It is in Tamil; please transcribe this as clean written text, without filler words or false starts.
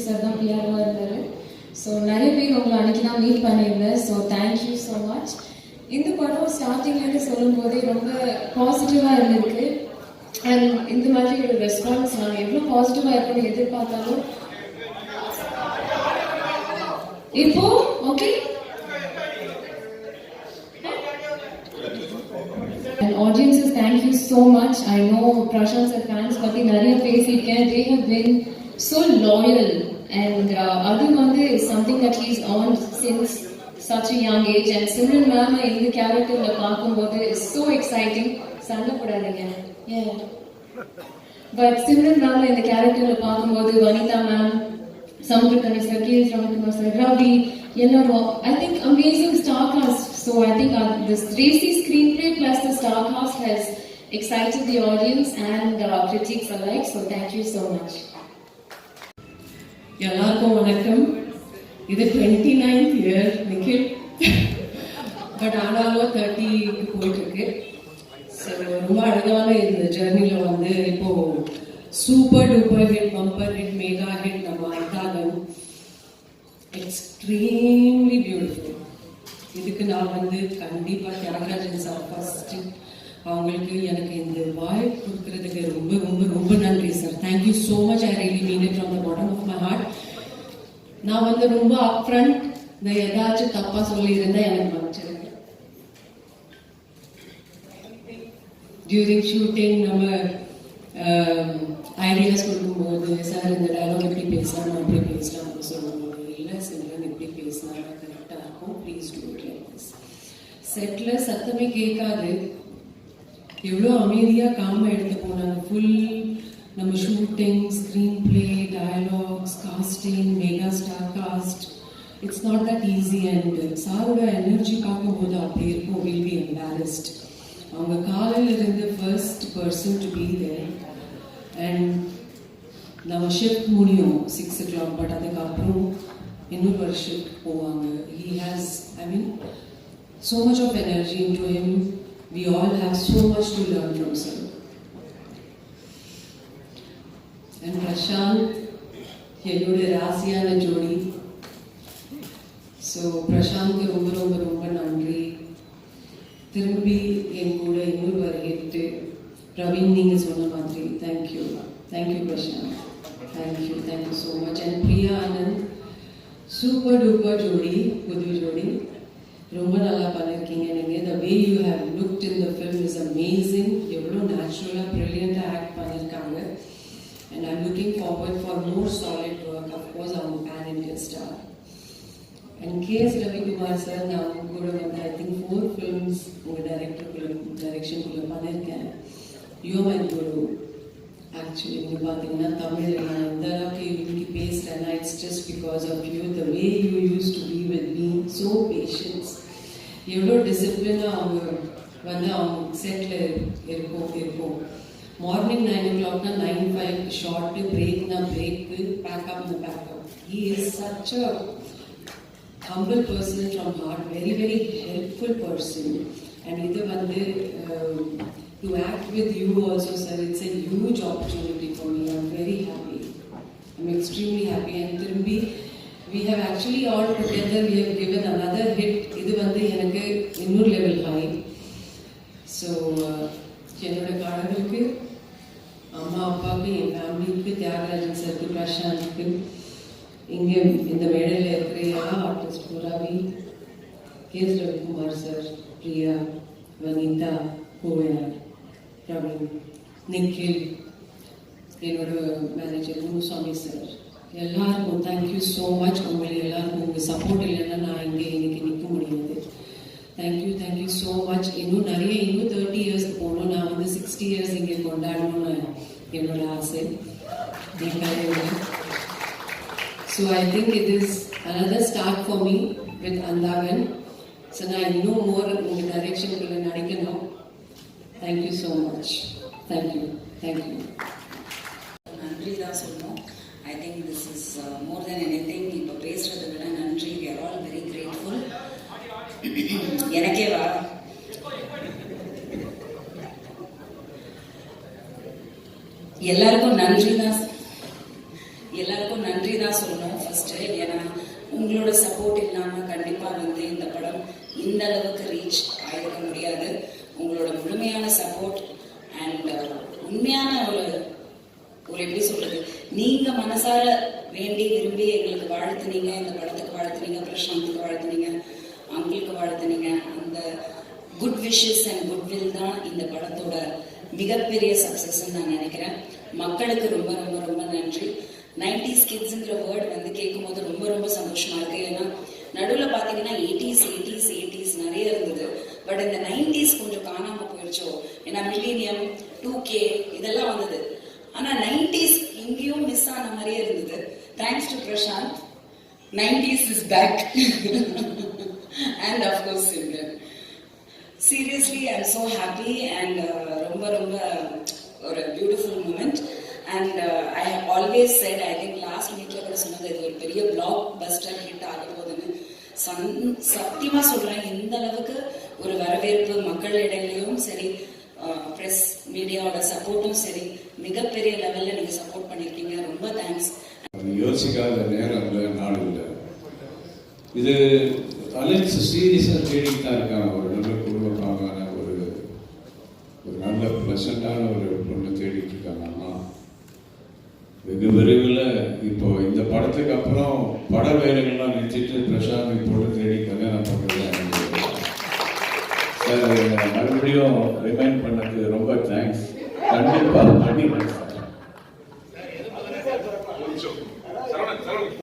சார் தான் பிஆர்ஓவாக இருந்தார். ஸோ நிறைய பேர் உங்களை அன்றைக்கி தான் மீட் பண்ணியிருந்தேன். So thank you so much. இந்த படம் ஸ்டார்டிங்லேருந்து சொல்லும் போதே ரொம்ப பாசிட்டிவாக இருந்திருக்கு. அண்ட் இந்த மாதிரி ஒரு ரெஸ்பான்ஸ் நான் எவ்வளோ பாசிட்டிவாக இருக்குன்னு எதிர்பார்த்தாலும் இப்போ okay. And audiences, thank you so much. I know Prashant sir fans பத்தி நிறைய பேசியிருக்கேன். They have been so loyal and அது வந்து something that he's on since such a young age. And Simran ma'am இந்த கேரக்டர்ல பார்க்கும்போது is so exciting. சண்டை போடாதீங்க. Yeah. But Simran ma'am இந்த கேரக்டர்ல பார்க்கும்போது Vanitha ma'am, Samudrakani sir, K.S. Ramakumar sir, Ravi, எல்லாரும் I think amazing star cast. So I think this racy screenplay plus the star cast has excited the audience and critics alike. So thank you so much. எல்லாருக்கும் வணக்கம். இது 29th year நிக்கில், பட் ஆனாலும் 30க்கு போயிட்டு இருக்கு. ஸோ ரொம்ப அழகான இந்த ஜெர்னியில் வந்து இப்போ super duper hit, bumper hit, mega hit நம்ம ஐந்தாகம் எக்ஸ்ட்ரீம்லி பியூட்டிஃபுல். இதுக்கு நான் வந்து கண்டிப்பாக தியாகராஜன் சார் ஃபர்ஸ்ட் அவங்களுக்கு எனக்கு இந்த வாய்ப்பு கொடுக்கறதுக்கு ரொம்ப ரொம்ப ரொம்ப நன்றி sir. Thank you so much. I really mean it from the bottom of my heart. நான் வந்து ரொம்ப அப்ஃப்ரண்ட் நான் ஏதாச்சும் தப்பாக சொல்லியிருந்தேன் எனக்கு மன்னிச்சிருக்கேன். டியூரிங் ஷூட்டிங் நம்ம ஐடியாஸ் கொடுக்கும்போது சார் இந்த டைலாக் எப்படி பேசலாம், நான் எப்படி பேசலாம்னு சொல்லுவாங்க. இல்லை சிம்ரன் எப்படி பேசினா கரெக்டாக இருக்கும், please do it like this. செட்டில் சத்தமே கேட்காது, எவ்வளோ அமைதியாக காம எடுத்து போனாங்க. ஃபுல் நம்ம shooting, screen play, dialogues, casting, mega star cast, it's not that easy. And சாரோட எனர்ஜி பார்க்கும்போது அப்படி இருக்கும், வில் பி எம்பாரஸ்ட். அவங்க காலையில் இருந்து first person to be there. And நம்ம ஷிஃப்ட் முடியும் 6 o'clock, பட் அதுக்கப்புறம் இன்னொரு ஒரு ஷிஃப்ட் போவாங்க. He has so much of energy into him. We all have so much to learn from sir. And Prashant, என்னோட ராசியான ஜோடி. ஸோ பிரசாந்த்க்கு ரொம்ப ரொம்ப ரொம்ப நன்றி. திரும்பி என் கூட இன்னொரு வர கேட்டு பிரவீன் நீங்கள் சொன்ன மாதிரி thank you Prashanth, thank you so much. And Priya Anand, super duper ஜோடி, புது ஜோடி, ரொம்ப நல்லா பண்ணியிருக்கீங்க நீங்கள். The way you have looked in the film is amazing. எவ்வளோ நேச்சுரலாக ப்ரில்லியண்ட்டாக ஆக்ட் பண்ணியிருக்காங்க. And I'm looking forward for more solid work. Of course அவங்க pan Indian star. And K.S. Ravikumar sir, நான் அவங்க கூட வந்து ஐ திங்க் 4 ஃபிலிம்ஸ் உங்கள் டைரக்ஷனுக்குள்ளே பண்ணியிருக்கேன். You my Guru. ஆக்சுவலி நீங்கள் பார்த்தீங்கன்னா தமிழில் நான் எந்த அளவுக்கு இன்னைக்கு பேசுகிறேன்னா it's just because of you. The way you used to be with me, so patience. எவ்வளோ டிசிப்ளினாக அவங்க வந்து அவங்க செட்டில் இருக்கும். மார்னிங் 9 o'clockனா 9:05 ஷார்ட்டு, பிரேக்னா பிரேக்கு, பேக்கப்னா pack up. He is such a humble person from heart, very very helpful person. And இது வந்து to act with you also sir, it's a huge opportunity for me. I'm very happy, I'm extremely happy. And திரும்பி we have actually all together we have given another hit. இது வந்து எனக்கு இன்னொரு லெவல் ஹை. ஸோ என்னோட கடவுளுக்கு, அம்மா அப்பாவுக்கு, என் ஃபேமிலிக்கு, தியாகராஜன் சருக்கு, பிரசாந்த்க்கு, இங்கே இந்த மேடையில் இருக்கிற எல்லா artist, Ravi, K.S. Ravikumar sir, Priya, Vanitha, கோவையார், பிரவீன், நிக்கில், என்னோட மேனேஜர் முனுசாமி சார், எல்லாருக்கும் தேங்க்யூ ஸோ மச். உங்களை எல்லாருக்கும் உங்கள் சப்போர்ட் இல்லைன்னா நான் இங்கே இன்னைக்கு நிற்க முடியாது. Thank you so much. இன்னும் 30 years போகணும். நான் வந்து 60 years இங்கே கொண்டாடணும்னு என்னோட ஆசை. So I think it is another start for me with Andagan. So now I know more in the direction of the Nadikanam. Thank you so much. Thank you. நன்றி தான் சொல்லணும். I think this is more than anything. இப்போ பேசுறதை விட நன்றி. We are all very grateful. எனக்கே வா எல்லாருக்கும் நன்றி தான் சொல்லணும். இல்லைன்னா வந்து இந்த படம் இந்த அளவுக்கு ரீச் ஆயிருக்க முடியாது. உங்களோட முழுமையான சப்போர்ட் அண்ட் உண்மையான ஒரு எப்படி சொல்றது, நீங்க மனசார வேண்டி விரும்பி எங்களுக்கு வாழ்த்துனீங்க, இந்த படத்துக்கு வாழ்த்துனீங்க, பிரசாந்துக்கு வாழ்த்துனீங்க, அங்கிளுக்கு வாழ்த்துனீங்க. அந்த குட் விஷஸ் அண்ட் குட்வில் தான் இந்த படத்தோட மிகப்பெரிய சக்சஸ் நான் நினைக்கிறேன். மக்களுக்கு ரொம்ப ரொம்ப ரொம்ப நன்றி. 90s கிட்ஸுங்கிற வேர்டு வந்து கேட்கும் போது ரொம்ப ரொம்ப சந்தோஷமா இருக்கு. ஏன்னா நடுவில் பார்த்தீங்கன்னா 80s நிறைய இருந்தது. பட் இந்த 90s கொஞ்சம் காணாம போயிடுச்சோ. ஏன்னா மில்லேனியம் 2K இதெல்லாம் வந்தது. ஆனா 90s எங்கேயும் மிஸ் ஆன மாதிரியே இருந்தது. Thanks to Prashanth, 90s is back and of course Simran. Seriously I am so happy and ரொம்ப ரொம்ப ஒரு beautiful moment. And I have always said, I think last வீக்ல கூட சொன்னது, இது ஒரு பெரிய பிளாக் பஸ்டர் ஹிட் ஆக போகுதுன்னு. சத்தியமா சொல்றேன், இந்த அளவுக்கு ஒரு வரவேற்பு மக்கள் இடையிலையும் சரி, பிரஸ் மீடியாவோட சப்போர்ட்டும் சரி, மிகப்பெரிய லெவல்ல நீங்க சப்போர்ட் பண்ணிருக்கீங்க. ரொம்ப தேங்க்ஸ். யோசிக்காத நேரம் இல்லை, நாள் இல்லை. இது அலெக்ஸ் சீரியஸாக தேடிட்டு தான் இருக்காங்க. ஒரு நல்ல குடும்பப்பாங்கான ஒரு நல்ல ப்ளசண்டான ஒரு பொண்ணு தேடிட்டு இருக்காங்க. ஆனால் வெகு விரைவில் இப்போ இந்த படத்துக்கு அப்புறம் பட வேலைகள்லாம் நிறுத்திட்டு பிரசாந்த் போட்டு தேடி கல்யாணம் பண்ணுறது சார் மறுபடியும் ரிமைண்ட் பண்ணதுக்கு ரொம்ப தேங்க்ஸ். கண்டிப்பாக பண்ணி